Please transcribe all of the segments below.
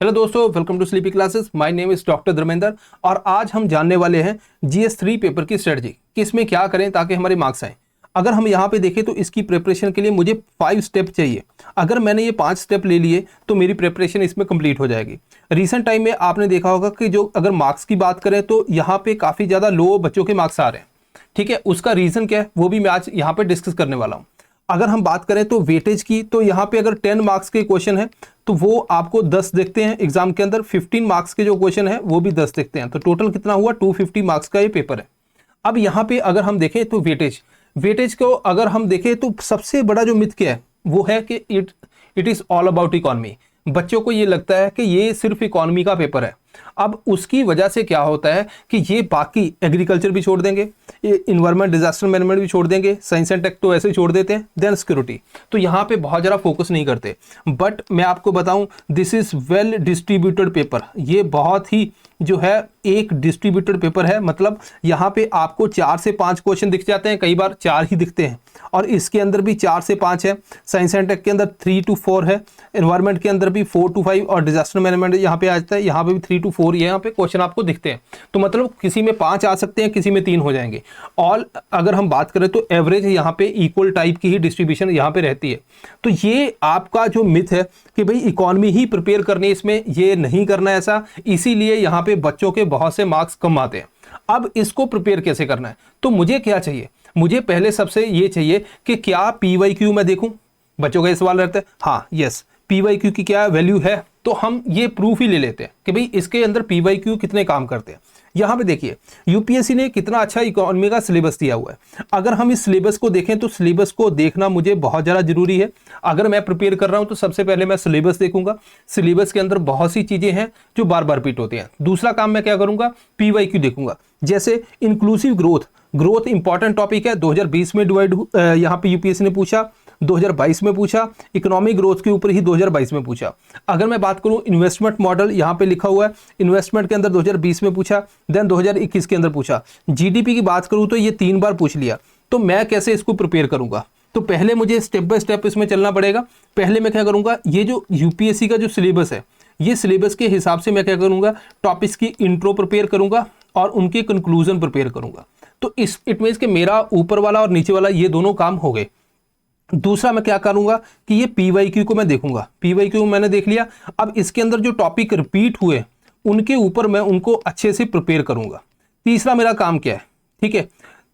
Hello दोस्तों, welcome to sleepy classes. My name is doctor Dharmendra और आज हम जानने वाले हैं जीएस 3 पेपर की स्ट्रेटजी कि इसमें क्या करें ताकि हमारे मार्क्स आए। अगर हम यहाँ पे देखें तो इसकी प्रिपरेशन के लिए मुझे 5 स्टेप चाहिए। अगर मैंने ये 5 स्टेप ले लिए तो मेरी प्रिपरेशन इसमें कंप्लीट हो जाएगी। रिसेंट टाइम में आपने देखा होगा कि जो अगर मार्क्स की बात करें तो यहाँ पे काफ़ी ज़्यादा लो बच्चों के मार्क्स आ रहे हैं। ठीक है, उसका रीज़न क्या है वो भी मैं आज यहाँ पे डिस्कस करने वाला हूँ। अगर हम बात करें तो वेटेज की, तो यहाँ पे अगर 10 मार्क्स के क्वेश्चन है तो वो आपको 10 देखते हैं एग्जाम के अंदर। 15 मार्क्स के जो क्वेश्चन है वो भी 10 देखते हैं, तो टोटल कितना हुआ 250 मार्क्स का ये पेपर है। अब यहाँ पे अगर हम देखें तो वेटेज को अगर हम देखें तो सबसे बड़ा जो मिथ क्या है वो है कि it is all about economy. बच्चों को ये लगता है कि ये सिर्फ इकॉनमी का पेपर है। अब उसकी वजह से क्या होता है कि ये बाकी एग्रीकल्चर भी छोड़ देंगे, इन्वायरमेंट डिजास्टर मैनेजमेंट भी छोड़ देंगे, साइंस एंड टेक तो ऐसे ही छोड़ देते हैं, देन सिक्योरिटी तो यहाँ पे बहुत ज़्यादा फोकस नहीं करते। बट मैं आपको बताऊं, this is well distributed paper. ये बहुत ही जो है एक डिस्ट्रीब्यूटेड पेपर है, मतलब यहाँ पे आपको 4 से 5 क्वेश्चन दिख जाते हैं, कई बार 4 ही दिखते हैं, और इसके अंदर भी 4 से 5 है। साइंस एंड टेक के अंदर 3 to 4 है, इन्वायरमेंट के अंदर भी 4 to 5 और डिजास्टर मैनेजमेंट यहाँ पे आ जाता है, यहाँ पे भी 3 to 4 यहाँ पे क्वेश्चन आपको दिखते हैं। तो मतलब किसी में 5 आ सकते हैं, किसी में 3 हो जाएंगे। ऑल अगर हम बात करें तो एवरेज यहाँ पे इक्वल टाइप की ही डिस्ट्रीब्यूशन यहाँ पे रहती है। तो ये आपका जो मिथ है कि भाई इकॉनमी ही प्रिपेयर करनी है, इसमें ये नहीं करना है ऐसा, इसीलिए यहाँ पे बच्चों के बहुत से मार्क्स कम आते हैं। अब इसको प्रिपेयर कैसे करना है, तो मुझे क्या चाहिए, मुझे पहले सबसे ये चाहिए कि क्या पीवाईक्यू मैं देखूं। बच्चों का ये सवाल रहता है, हाँ यस पीवाईक्यू की क्या वैल्यू है, तो हम ये प्रूफ ही ले लेते हैं कि भाई इसके अंदर पीवाईक्यू कितने काम करते हैं। यहाँ पे देखिए यूपीएससी ने कितना अच्छा इकोनॉमी का सिलेबस दिया हुआ है। अगर हम इस सिलेबस को देखें तो सिलेबस को देखना मुझे बहुत ज़्यादा जरूरी है। अगर मैं प्रिपेयर कर रहा हूँ तो सबसे पहले मैं सिलेबस देखूंगा। सिलेबस के अंदर बहुत सी चीज़ें हैं जो बार बार रिपीट होती हैं। दूसरा काम मैं क्या करूँगा, पीवाईक्यू देखूंगा। जैसे इंक्लूसिव ग्रोथ इंपॉर्टेंट टॉपिक है, 2020 में डिवाइड यहाँ पे यूपीएससी ने पूछा, 2022 में पूछा, इकोनॉमिक ग्रोथ के ऊपर ही 2022 में पूछा। अगर मैं बात करूं इन्वेस्टमेंट मॉडल, यहाँ पे लिखा हुआ है इन्वेस्टमेंट के अंदर 2020 में पूछा, देन 2021 के अंदर पूछा। जीडीपी की बात करूं तो ये 3 बार पूछ लिया। तो मैं कैसे इसको प्रिपेयर करूंगा, तो पहले मुझे स्टेप बाय स्टेप इसमें चलना पड़ेगा। पहले मैं क्या करूंगा, ये जो यूपीएससी का जो सिलेबस है, ये सिलेबस के हिसाब से मैं क्या करूंगा, टॉपिक्स की इंट्रो प्रिपेयर करूंगा और उनके कंक्लूजन प्रिपेयर करूंगा। तो इस इट मीन्स कि मेरा ऊपर वाला और नीचे वाला ये दोनों काम हो गए। दूसरा मैं क्या करूंगा कि ये पीवाईक्यू को मैं देखूंगा। पीवाईक्यू मैंने देख लिया, अब इसके अंदर जो टॉपिक रिपीट हुए उनके ऊपर मैं उनको अच्छे से प्रिपेयर करूंगा। तीसरा मेरा काम क्या है, ठीक है,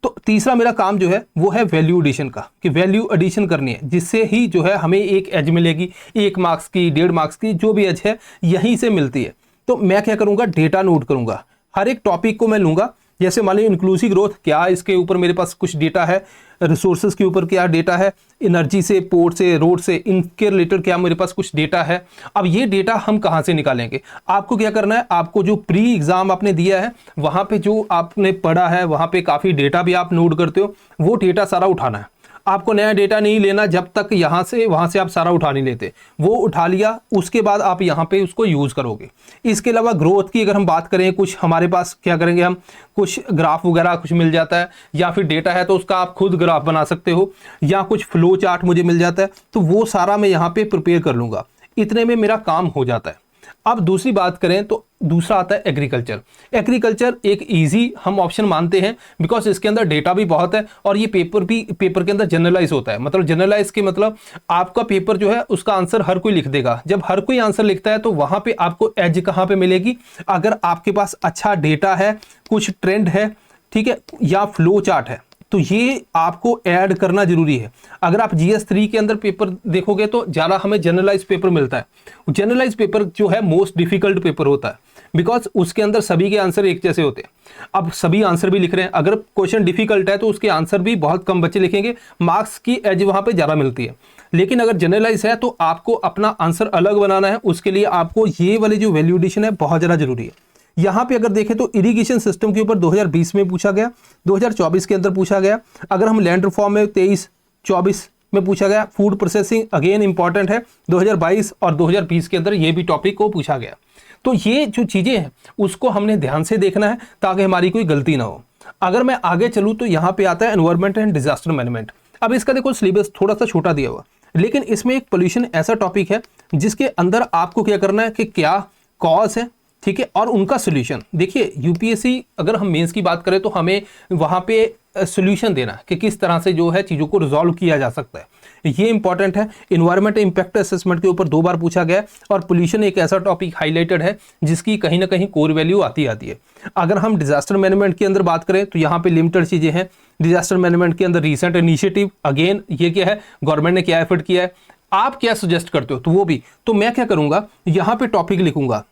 तो तीसरा मेरा काम जो है वो है वैल्यू एडिशन का, कि वैल्यू एडिशन करनी है, जिससे ही जो है हमें एक एज मिलेगी, 1 मार्क्स की, 1.5 मार्क्स की, जो भी एज है यहीं से मिलती है। तो मैं क्या करूंगा, डेटा नोट करूंगा। हर एक टॉपिक को मैं लूंगा। जैसे मान लीजिए इंक्लूसिव ग्रोथ, क्या इसके ऊपर मेरे पास कुछ डेटा है, रिसोर्सेज के ऊपर क्या डेटा है, एनर्जी से, पोर्ट से, रोड से, इनके रिलेटेड क्या मेरे पास कुछ डेटा है। अब ये डेटा हम कहाँ से निकालेंगे, आपको क्या करना है, आपको जो प्री एग्जाम आपने दिया है वहाँ पे जो आपने पढ़ा है वहाँ पे काफ़ी डेटा भी आप नोट करते हो, वो डेटा सारा उठाना है। आपको नया डेटा नहीं लेना जब तक यहाँ से वहाँ से आप सारा उठा नहीं लेते। वो उठा लिया, उसके बाद आप यहाँ पे उसको यूज़ करोगे। इसके अलावा ग्रोथ की अगर हम बात करें, कुछ हमारे पास क्या करेंगे, हम कुछ ग्राफ वगैरह कुछ मिल जाता है, या फिर डेटा है तो उसका आप खुद ग्राफ बना सकते हो, या कुछ फ्लो चार्ट मुझे मिल जाता है, तो वो सारा मैं यहाँ पे प्रिपेयर कर लूँगा। इतने में मेरा काम हो जाता है। अब दूसरी बात करें तो दूसरा आता है एग्रीकल्चर। एग्रीकल्चर एक इजी हम ऑप्शन मानते हैं, बिकॉज इसके अंदर डेटा भी बहुत है और ये पेपर के अंदर जनरलाइज होता है। मतलब जनरलाइज के मतलब आपका पेपर जो है उसका आंसर हर कोई लिख देगा। जब हर कोई आंसर लिखता है तो वहां पे आपको एज कहां पे मिलेगी, अगर आपके पास अच्छा डेटा है, कुछ ट्रेंड है, ठीक है, या फ्लो चार्ट है, तो ये आपको ऐड करना जरूरी है। अगर आप जीएस 3 के अंदर पेपर देखोगे तो ज़्यादा हमें जनरलाइज पेपर मिलता है। जनरलाइज पेपर जो है मोस्ट डिफिकल्ट पेपर होता है, बिकॉज उसके अंदर सभी के आंसर एक जैसे होते हैं। अब सभी आंसर भी लिख रहे हैं, अगर क्वेश्चन डिफिकल्ट है तो उसके आंसर भी बहुत कम बच्चे लिखेंगे, मार्क्स की एज वहाँ पे ज़्यादा मिलती है। लेकिन अगर जनरलाइज है तो आपको अपना आंसर अलग बनाना है, उसके लिए आपको ये वाली जो वैल्यू एडिशन है बहुत ज़्यादा जरूरी है। यहाँ पे अगर देखें तो इरिगेशन सिस्टम के ऊपर 2020 में पूछा गया, 2024 के अंदर पूछा गया। अगर हम लैंड रिफॉर्म में 23-24 में पूछा गया। फूड प्रोसेसिंग अगेन इंपॉर्टेंट है, 2022 और 2020 के अंदर ये भी टॉपिक को पूछा गया। तो ये जो चीज़ें हैं उसको हमने ध्यान से देखना है ताकि हमारी कोई गलती ना हो। अगर मैं आगे चलूँ तो यहाँ पे आता है एनवायरमेंट एंड डिजास्टर मैनेजमेंट। अब इसका देखो सिलेबस थोड़ा सा छोटा दिया हुआ, लेकिन इसमें एक पोल्यूशन ऐसा टॉपिक है जिसके अंदर आपको क्या करना है कि क्या कॉज है, ठीक है, और उनका सोल्यूशन। देखिए यूपीएससी अगर हम मेंस की बात करें तो हमें वहाँ पे सोल्यूशन देना कि किस तरह से जो है चीज़ों को रिजॉल्व किया जा सकता है, ये इंपॉर्टेंट है। इन्वायरमेंट इम्पैक्ट असेसमेंट के ऊपर 2 बार पूछा गया है, और पोल्यूशन एक ऐसा टॉपिक हाईलाइटेड है जिसकी कहीं ना कहीं कोर वैल्यू आती है। अगर हम डिजास्टर मैनेजमेंट के अंदर बात करें तो यहाँ पे लिमिटेड चीज़ें हैं। डिजास्टर मैनेजमेंट के अंदर रिसेंट इनिशिएटिव, अगेन ये क्या है, गवर्नमेंट ने क्या एफर्ट किया है, आप क्या सजेस्ट करते हो, तो वो भी। तो मैं क्या करूँगा, यहाँ पे टॉपिक लिखूंगा,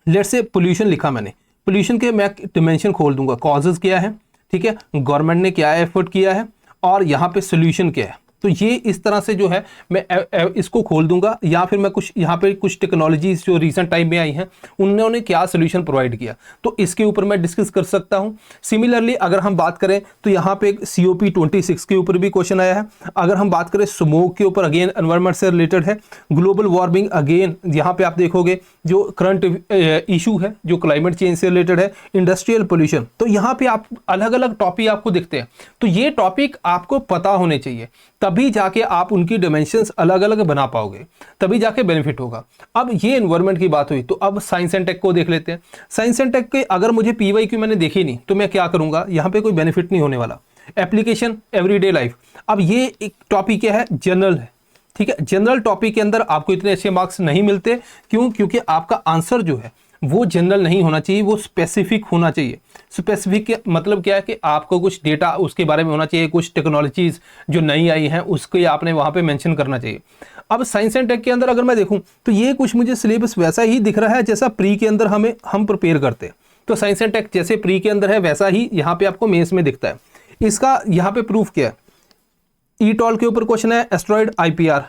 लेट्स से पोल्यूशन लिखा मैंने, पोल्यूशन के मैं डिमेंशन खोल दूंगा, कॉजेज क्या है, ठीक है, गवर्नमेंट ने क्या एफर्ट किया है, और यहाँ पे सोल्यूशन क्या है। तो ये इस तरह से जो है मैं इसको खोल दूंगा, या फिर मैं कुछ यहाँ पे कुछ टेक्नोलॉजीज जो रिसेंट टाइम में आई हैं उन्होंने क्या सोल्यूशन प्रोवाइड किया, तो इसके ऊपर मैं डिस्कस कर सकता हूँ। सिमिलरली अगर हम बात करें तो यहाँ पे COP 26 के ऊपर भी क्वेश्चन आया है। अगर हम बात करें स्मोक के ऊपर, अगेन एनवायरमेंट से रिलेटेड है। ग्लोबल वार्मिंग, अगेन यहाँ पे आप देखोगे जो करंट इशू है जो क्लाइमेट चेंज से रिलेटेड है। इंडस्ट्रियल पोल्यूशन, तो यहाँ पे आप अलग अलग टॉपिक आपको दिखते हैं, तो ये टॉपिक आपको पता होने चाहिए, तभी जाके आप उनकी डायमेंशंस अलग अलग बना पाओगे, तभी जाके बेनिफिट होगा। अब ये एनवायरनमेंट की बात हुई, तो अब साइंस एंड टेक को देख लेते हैं। साइंस एंड टेक के अगर मुझे PYQ मैंने देखी नहीं तो मैं क्या करूंगा, यहाँ पे कोई बेनिफिट नहीं होने वाला। एप्लीकेशन एवरीडे लाइफ, अब ये एक टॉपिक क्या है, जनरल है, ठीक है। जनरल टॉपिक के अंदर आपको इतने अच्छे मार्क्स नहीं मिलते, क्यों, क्योंकि आपका आंसर जो है वो जनरल नहीं होना चाहिए, वो स्पेसिफिक होना चाहिए। स्पेसिफिक के मतलब क्या है कि आपको कुछ डेटा उसके बारे में होना चाहिए, कुछ टेक्नोलॉजीज जो नई आई हैं उसके आपने वहाँ पे मेंशन करना चाहिए। अब साइंस एंड टेक के अंदर अगर मैं देखूँ तो ये कुछ मुझे सिलेबस वैसा ही दिख रहा है जैसा प्री के अंदर हम प्रिपेयर करते हैं। तो साइंस एंड टेक जैसे प्री के अंदर है वैसा ही यहाँ पे आपको मेंस में दिखता है। इसका यहाँ पे प्रूफ क्या है, ईटॉल के ऊपर क्वेश्चन है, एस्ट्रॉइड IPR,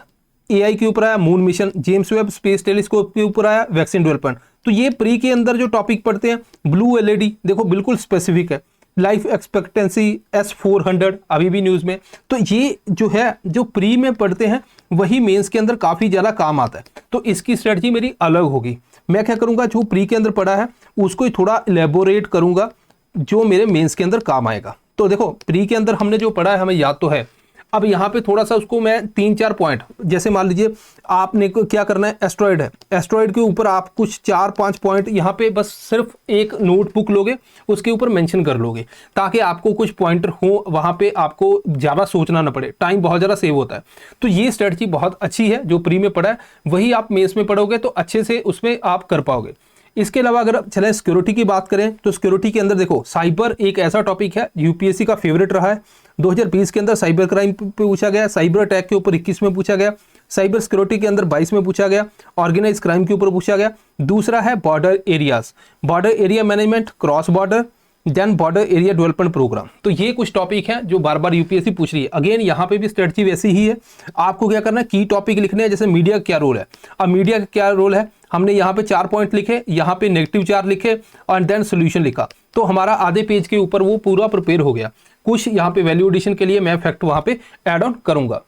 AI के ऊपर आया moon mission, James Webb space telescope के ऊपर आया वैक्सीन डेवलपमेंट। तो ये प्री के अंदर जो टॉपिक पढ़ते हैं, ब्लू LED देखो बिल्कुल स्पेसिफिक है, लाइफ एक्सपेक्टेंसी S400 अभी भी न्यूज़ में। तो ये जो है जो प्री में पढ़ते हैं वही मेंस के अंदर काफ़ी ज़्यादा काम आता है। तो इसकी स्ट्रेटजी मेरी अलग होगी। मैं क्या करूँगा, जो प्री के अंदर पढ़ा है उसको ही थोड़ा इलेबोरेट करूँगा जो मेरे मेंस के अंदर काम आएगा। तो देखो प्री के अंदर हमने जो पढ़ा है हमें याद तो है, अब यहाँ पे थोड़ा सा उसको मैं 3-4 पॉइंट, जैसे मान लीजिए आपने क्या करना है, एस्ट्रॉइड है, एस्ट्रॉइड के ऊपर आप कुछ 4-5 पॉइंट यहाँ पे बस सिर्फ एक नोटबुक लोगे उसके ऊपर मेंशन कर लोगे, ताकि आपको कुछ पॉइंटर हो, वहाँ पे आपको ज़्यादा सोचना ना पड़े, टाइम बहुत ज़्यादा सेव होता है। तो ये स्ट्रेटजी बहुत अच्छी है, जो प्री में पढ़ा है वही आप मेंस में पढ़ोगे तो अच्छे से उसमें आप कर पाओगे। इसके अलावा अगर चले सिक्योरिटी की बात करें तो सिक्योरिटी के अंदर देखो साइबर एक ऐसा टॉपिक है यूपीएससी का फेवरेट रहा है। 2020 के अंदर साइबर क्राइम पे पूछा गया, साइबर अटैक के ऊपर 21 में पूछा गया, साइबर सिक्योरिटी के अंदर 22 में पूछा गया, ऑर्गेनाइज क्राइम के ऊपर पूछा गया। दूसरा है border areas, border area management, cross border, then border area development programme. तो ये कुछ टॉपिक हैं जो बार बार यूपीएससी पूछ रही है। अगेन यहाँ पे भी स्ट्रेटजी वैसी ही है, आपको क्या करना है, की टॉपिक लिखने हैं। जैसे मीडिया का क्या रोल है, अब मीडिया का क्या रोल है, हमने यहाँ पे 4 पॉइंट लिखे, यहाँ पे नेगेटिव 4 लिखे और देन सोल्यूशन लिखा, तो हमारा आधे पेज के ऊपर वो पूरा प्रिपेयर हो गया। कुछ यहाँ पे वैल्यू एडिशन के लिए मैं फैक्ट वहाँ पे ऐड ऑन करूंगा।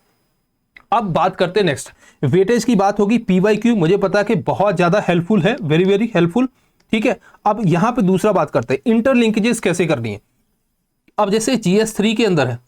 अब बात करते हैं नेक्स्ट, वेटेज की बात होगी। PYQ मुझे पता है कि बहुत ज्यादा हेल्पफुल है, वेरी वेरी हेल्पफुल, ठीक है। अब यहां पे दूसरा बात करते हैं, इंटरलिंकेजेस कैसे करनी है। अब जैसे GS3 के अंदर है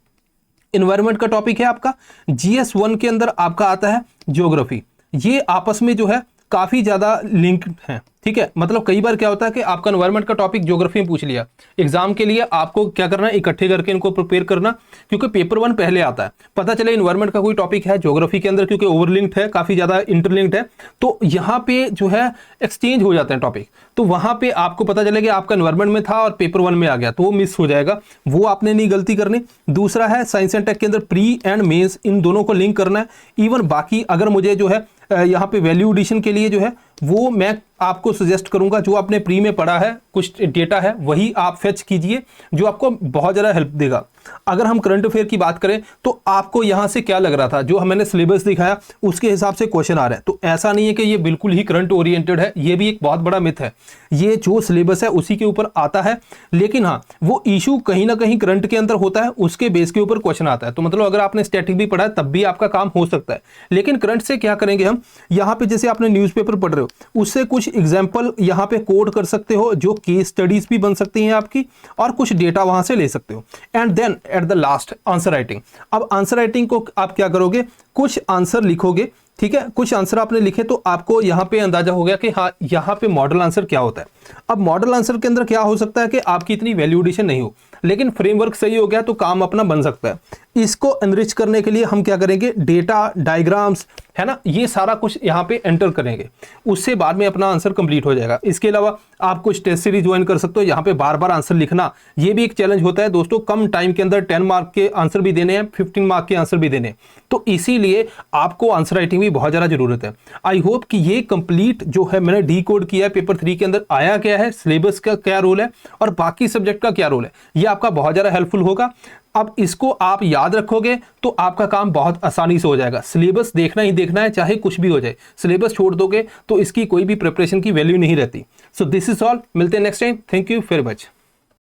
एनवायरनमेंट का टॉपिक है आपका, GS1 के अंदर आपका आता है ज्योग्राफी, ये आपस में जो है काफी ज्यादा लिंक्ड है, ठीक है। मतलब कई बार क्या होता है कि आपका एनवायरनमेंट का टॉपिक ज्योग्राफी में पूछ लिया, एग्जाम के लिए आपको क्या करना है, इकट्ठे करके इनको प्रिपेयर करना, क्योंकि पेपर 1 पहले आता है। पता चले एनवायरनमेंट का कोई टॉपिक है ज्योग्राफी के अंदर, क्योंकि ओवरलिंक्ड है, काफी ज्यादा इंटरलिंक्ड है, तो यहाँ पे जो है एक्सचेंज हो जाते हैं टॉपिक। तो वहां पे आपको पता चलेगा आपका एनवायरनमेंट में था और पेपर 1 में आ गया, तो वो मिस हो जाएगा, वो आपने नहीं गलती करनी। दूसरा है साइंस एंड टेक के अंदर प्री एंड मेंस, इन दोनों को लिंक करना है। इवन बाकी अगर मुझे जो है यहाँ पे वैल्यू एडिशन के लिए जो है वो मैं आपको सजेस्ट करूंगा, जो आपने प्री में पढ़ा है कुछ डेटा है वही आप फेच कीजिए, जो आपको बहुत ज़्यादा हेल्प देगा। अगर हम करंट अफेयर की बात करें तो आपको यहाँ से क्या लग रहा था, जो मैंने सिलेबस दिखाया उसके हिसाब से क्वेश्चन आ रहा है, तो ऐसा नहीं है कि ये बिल्कुल ही करंट ओरिएंटेड है, ये भी एक बहुत बड़ा मिथ है। ये जो सिलेबस है उसी के ऊपर आता है, लेकिन हाँ वो इशू कहीं ना कहीं करंट के अंदर होता है, उसके बेस के ऊपर क्वेश्चन आता है। तो मतलब अगर आपने स्टैटिक भी पढ़ा है तब भी आपका काम हो सकता है, लेकिन करंट से क्या करेंगे हम, यहाँ पे जैसे आपने न्यूज़पेपर पढ़ रहे हो उससे कुछ एग्जाम्पल यहाँ पे कोड कर सकते हो, जो केस स्टडीज भी बन सकती हैं आपकी, और कुछ डेटा वहां से ले सकते हो। And then at the last answer writing. अब आंसर राइटिंग को आप क्या करोगे, कुछ आंसर लिखोगे ठीक है, कुछ आंसर आपने लिखे तो आपको यहाँ पे अंदाजा हो गया कि हाँ यहाँ पे मॉडल आंसर क्या होता है। अब मॉडल आंसर के अंदर क्या हो सकता है कि आपकी इतनी वैल्यूएडिशन नहीं हो, लेकिन फ्रेमवर्क सही हो गया तो काम अपना बन सकता है। इसको एनरिच करने के लिए हम क्या करेंगे, डेटा, डायग्राम्स, है ना, ये सारा कुछ यहाँ पे एंटर करेंगे, उससे बाद में अपना आंसर कंप्लीट हो जाएगा। इसके अलावा आप कुछ टेस्ट सीरीज ज्वाइन कर सकते हो, यहाँ पे बार बार आंसर लिखना ये भी एक चैलेंज होता है दोस्तों। कम टाइम के अंदर 10 मार्क के आंसर भी देने हैं, 15 मार्क के आंसर भी देने हैं, तो इसीलिए आपको आंसर राइटिंग भी बहुत ज़्यादा जरूरत है। आई होप कि ये कंप्लीट जो है मैंने डी कोड किया है पेपर 3 के अंदर, आया क्या है, सिलेबस का क्या रोल है और बाकी सब्जेक्ट का क्या रोल है, ये आपका बहुत ज़्यादा हेल्पफुल होगा। अब इसको आप याद रखोगे तो आपका काम बहुत आसानी से हो जाएगा। सिलेबस देखना ही देखना है, चाहे कुछ भी हो जाए। सिलेबस छोड़ दोगे तो इसकी कोई भी प्रिपरेशन की वैल्यू नहीं रहती। सो दिस इज ऑल, मिलते हैं next time. Thank you very much.